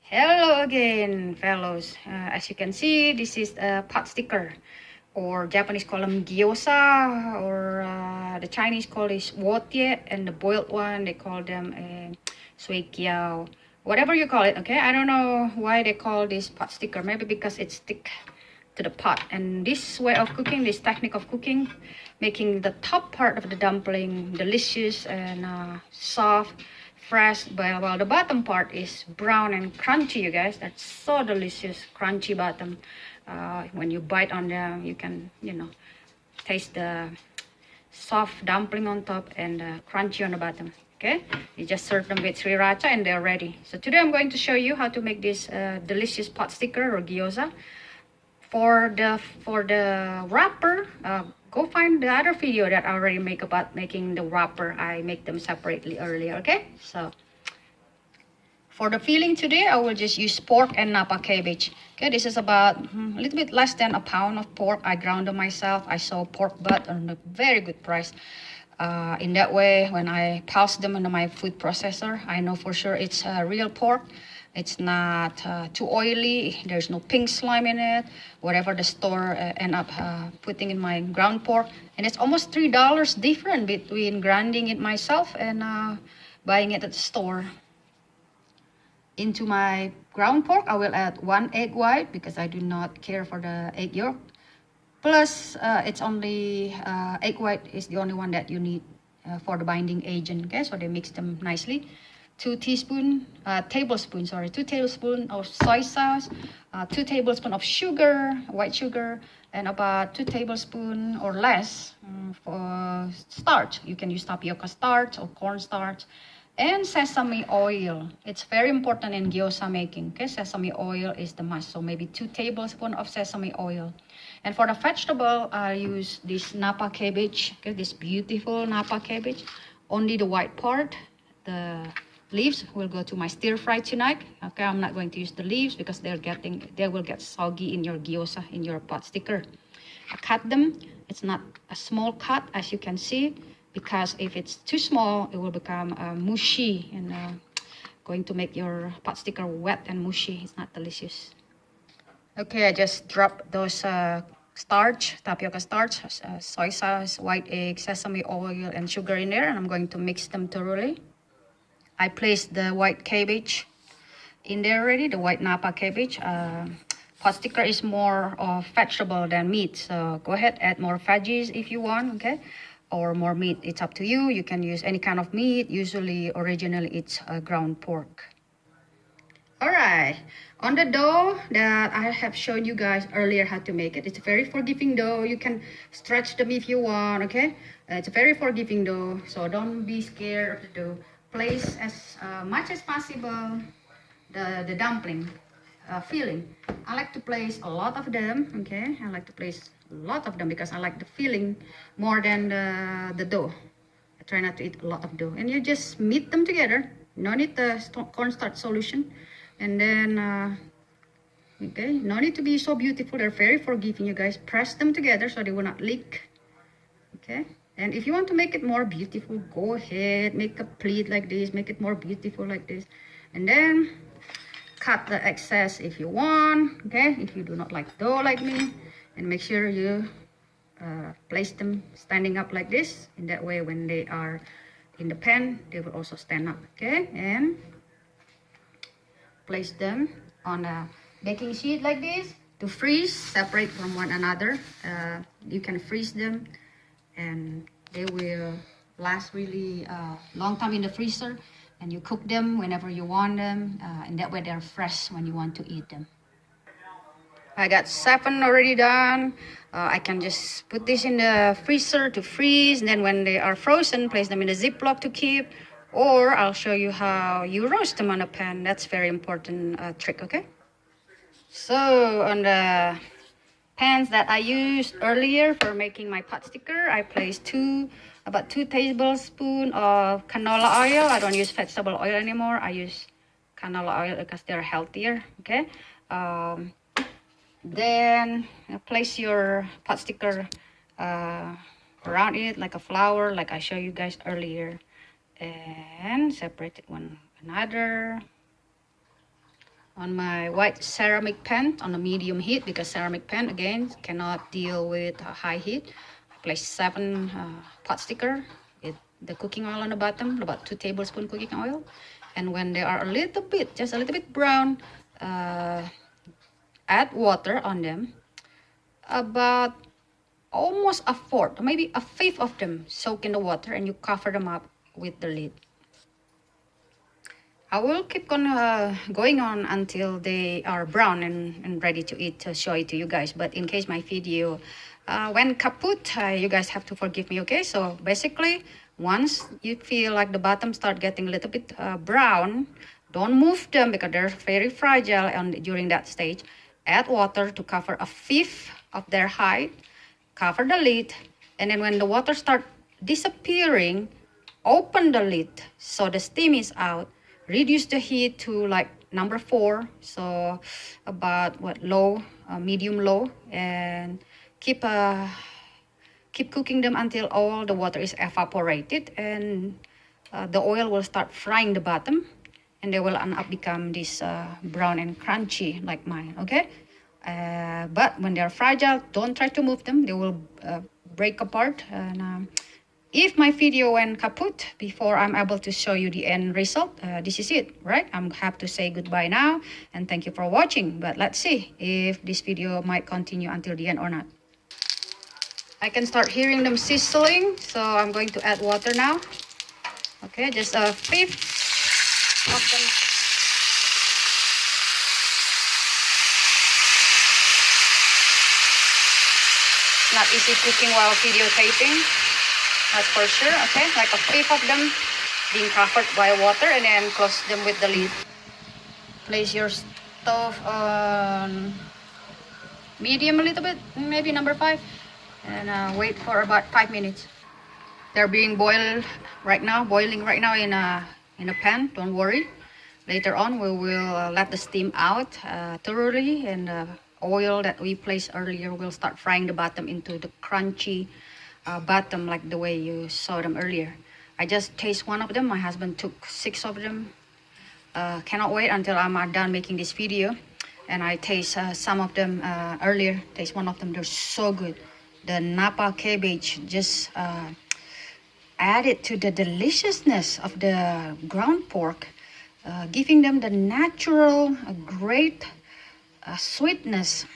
Hello again, fellows. As you can see, this is a pot sticker, or Japanese call them gyoza, or the Chinese call is wotie, and the boiled one they call them sui kiao, whatever you call it. Okay, I don't know why they call this pot sticker. Maybe because it stick to the pot. And this way of cooking, this technique of cooking, making the top part of the dumpling delicious and soft, fresh, while the bottom part is brown and crunchy, you guys. That's so delicious, crunchy bottom. When you bite on them, you can, taste the soft dumpling on top and crunchy on the bottom. Okay, you just serve them with sriracha and they're ready. So today I'm going to show you how to make this delicious pot sticker or gyoza. For the wrapper, go find the other video that I already make about making the wrapper. I make them separately earlier. Okay, so for the filling today, I will just use pork and napa cabbage. Okay, this is about a little bit less than a pound of pork. I ground them myself. I saw pork butt on a very good price. In that way, when I pulse them into my food processor, I know for sure it's real pork. It's not too oily. There's no pink slime in it. Whatever the store end up putting in my ground pork. And it's almost $3 different between grinding it myself and buying it at the store. Into my ground pork, I will add 1 egg white because I do not care for the egg yolk. Plus, it's only egg white is the only one that you need for the binding agent. Okay, so they mix them nicely. 2 tablespoons of soy sauce, 2 tablespoons of sugar, white sugar, and about 2 tablespoons or less for starch. You can use tapioca starch or corn starch. And sesame oil. It's very important in gyoza making. Okay, sesame oil is the must. So maybe 2 tablespoons of sesame oil. And for the vegetable, I use this napa cabbage. Okay, this beautiful napa cabbage. Only the white part. The leaves will go to my stir fry tonight. Okay, I'm not going to use the leaves because they will get soggy in your gyoza, in your pot sticker. I cut them. It's not a small cut, as you can see, because if it's too small, it will become mushy and going to make your pot sticker wet and mushy. It's not delicious. Okay, I just dropped those starch, tapioca starch, soy sauce, white egg, sesame oil, and sugar in there, and I'm going to mix them thoroughly. I placed the white cabbage in there already, the white napa cabbage. Pot sticker is more of vegetable than meat, so go ahead, add more veggies if you want, okay? Or more meat, it's up to you. You can use any kind of meat. Usually, originally, it's ground pork. All right, on the dough that I have shown you guys earlier how to make it. It's a very forgiving dough. You can stretch them if you want, okay? It's a very forgiving dough, so don't be scared of the dough. Place as much as possible the dumpling filling. I like to place a lot of them, okay? I like to place a lot of them because I like the filling more than the dough. I try not to eat a lot of dough. And you just meet them together. No need the cornstarch solution. And then, okay, no need to be so beautiful. They're very forgiving, you guys. Press them together so they will not leak. Okay? And if you want to make it more beautiful, go ahead, make a pleat like this, make it more beautiful like this. And then cut the excess if you want, okay? If you do not like dough like me, and make sure you place them standing up like this. In that way, when they are in the pan, they will also stand up, okay? And place them on a baking sheet like this to freeze, separate from one another. You can freeze them and they will last really long time in the freezer, and you cook them whenever you want them, and that way they're fresh when you want to eat them. I got 7 already done. I can just put this in the freezer to freeze, and then when they are frozen, place them in a Ziploc to keep, or I'll show you how you roast them on a pan. That's very important trick, okay? So on the pans that I used earlier for making my pot sticker, I placed about 2 tablespoons of canola oil. I don't use vegetable oil anymore. I use canola oil because they're healthier, okay? Then place your pot sticker around it like a flower, like I showed you guys earlier, and separate it one another. on my white ceramic pan on a medium heat, because ceramic pan again cannot deal with high heat. I place 7 pot sticker with the cooking oil on the bottom, about 2 tablespoons cooking oil. And when they are a little bit, just a little bit brown, add water on them, about almost a fourth, maybe a fifth of them soak in the water, and you cover them up with the lid. I will keep on going on until they are brown and ready to eat, to show it to you guys. But in case my video went kaput, you guys have to forgive me, okay? So basically, once you feel like the bottom start getting a little bit brown, don't move them because they're very fragile. And during that stage, add water to cover a fifth of their height, cover the lid, and then when the water start disappearing, open the lid so the steam is out. Reduce the heat to like number 4, so about what, low, medium low, and keep cooking them until all the water is evaporated, and the oil will start frying the bottom, and they will end up become this brown and crunchy like mine, okay? But when they are fragile, don't try to move them. They will break apart. And if my video went kaput before I'm able to show you the end result, this is it, right? I'm have to say goodbye now, and thank you for watching. But let's see if this video might continue until the end or not. I can start hearing them sizzling, so I'm going to add water now. Okay, just a fifth of them. Not easy cooking while videotaping. That's for sure, okay? Like a fifth of them being covered by water, and then close them with the lid. Place your stove on medium a little bit, maybe number 5, and wait for about 5 minutes. They're being boiled right now, boiling right now in a pan, don't worry. Later on, we will let the steam out thoroughly, and the oil that we placed earlier will start frying the bottom into the crunchy bottom like the way you saw them earlier. I just taste one of them. My husband took 6 of them. Cannot wait until I'm done making this video. And I taste some of them earlier. Taste one of them. They're so good. The Napa cabbage just added to the deliciousness of the ground pork, giving them the natural, great sweetness.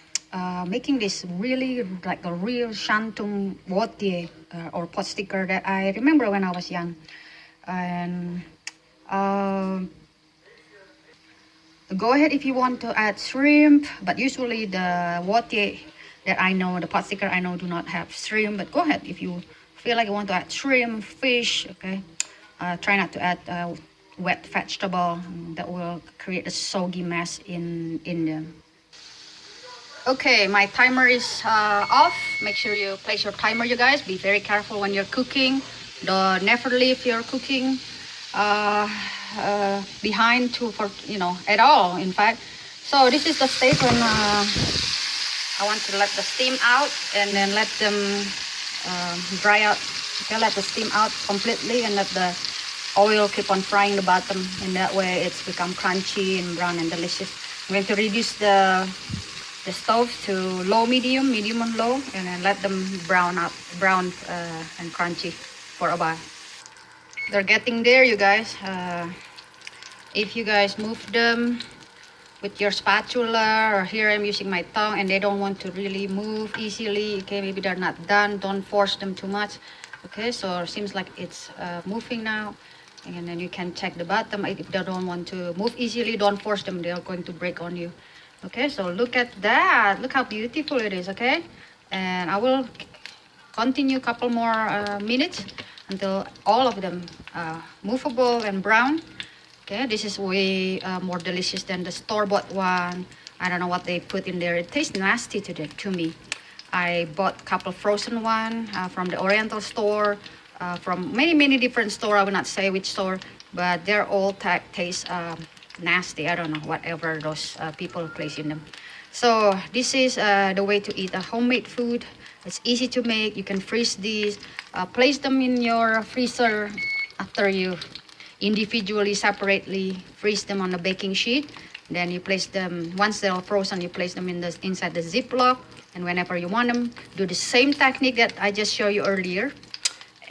Making this really like a real Shantung Wotie or pot sticker that I remember when I was young. And go ahead if you want to add shrimp, but usually the Wotie that I know, the pot sticker I know, do not have shrimp. But go ahead if you feel like you want to add shrimp, fish, okay? Try not to add wet vegetable that will create a soggy mess in them. Okay, my timer is off. Make sure you place your timer, you guys. Be very careful when you're cooking. Don't never leave your cooking behind at all, in fact. So this is the stage when I want to let the steam out, and then let them dry out. Okay, let the steam out completely, and let the oil keep on frying the bottom. And that way it's become crunchy and brown and delicious. I'm going to reduce the stove to low, medium and low, and then let them brown and crunchy for a while. They're getting there, you guys. If you guys move them with your spatula, or here I'm using my tongue, and they don't want to really move easily, okay, maybe they're not done, don't force them too much. Okay, so it seems like it's moving now, and then you can check the bottom. If they don't want to move easily, don't force them, they're going to break on you. Okay, so look at that. Look how beautiful it is, okay? And I will continue a couple more minutes until all of them movable and brown. Okay, this is way more delicious than the store-bought one. I don't know what they put in there. It tastes nasty to me. I bought a couple frozen one from the Oriental store, from many different store. I will not say which store, but they're all taste nasty. I don't know, whatever those people place in them. So this is the way to eat a homemade food. It's easy to make. You can freeze these, place them in your freezer after you individually, separately freeze them on a baking sheet. Then you place them, once they're all frozen, you place them in inside the Ziploc, and whenever you want them, do the same technique that I just showed you earlier.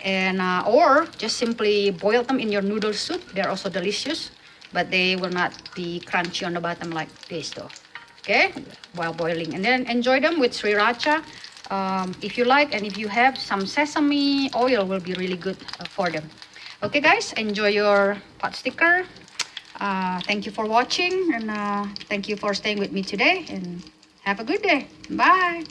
And or just simply boil them in your noodle soup. They're also delicious, but they will not be crunchy on the bottom like this though. Okay, while boiling, and then enjoy them with sriracha if you like, and if you have some sesame oil, will be really good for them. Okay guys, enjoy your pot sticker. Thank you for watching, and thank you for staying with me today, and have a good day. Bye.